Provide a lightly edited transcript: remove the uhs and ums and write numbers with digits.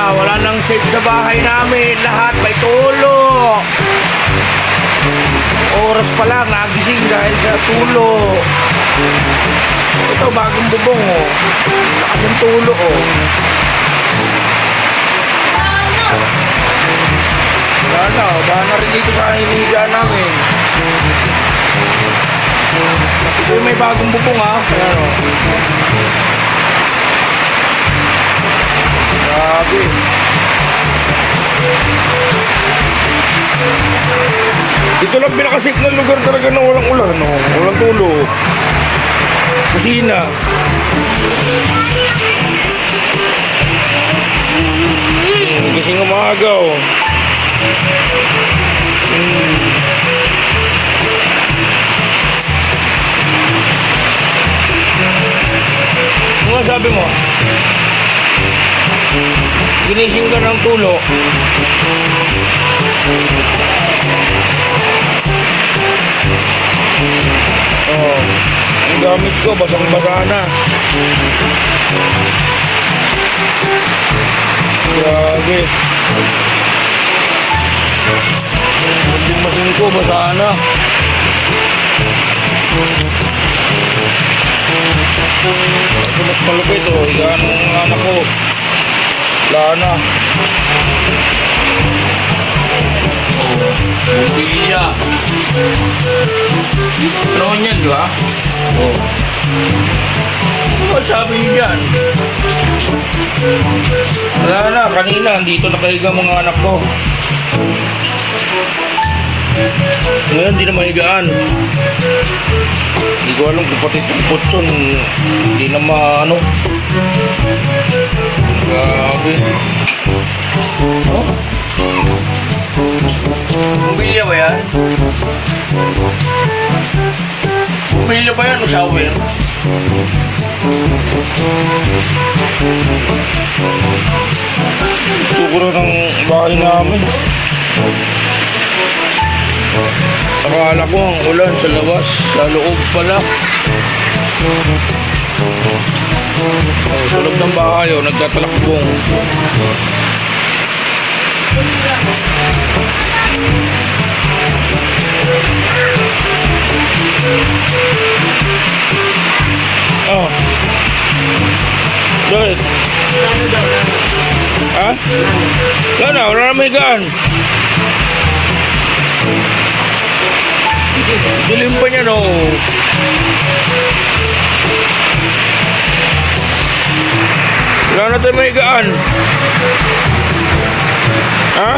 Wala nang safe sa bahay namin. Lahat may tulo. Oras pa lang, nagising dahil sa tulo. Ito, bagong bubong, oh. Lakas ng tulo, oh. Wala na rin dito sa hiniga namin. Ito yung may bagong bubong, ha. Ayan, oh. Grabe. Dito lang pinakasafe na lugar talaga na walang ulan, no? Walang tulo. Kusina. Gising umaga, oh. Ano nga sabi mo? Ginising ka ng tulo. Oh, ang gamit ko basang-basa na. Grabe. Yung masin ko basa na. Ito mas malupit, oh. Yan ang anak ko. Wala na. Bumbilya. Ano yan, di ba? Oh. Ano sabi niyo dyan? Wala na, kanina andito nakahiga mga anak ko. Ngayon di na mahigaan. Hindi ko alam kung pati itong kutsyon hindi na maano. Grabe. Oh? Bumbilya ba yan? Bumbilya ba yan o shower? Tsukura ng bahay namin. Akala ko ang ulan sa labas, sa loob pala. Oh, sa loob ng bahay, oh, nagtatalakbong. Oh. Bakit? Ha? Wala na may gaan. Dilim pa niya, no? Wala na tayo may gaan. Ha?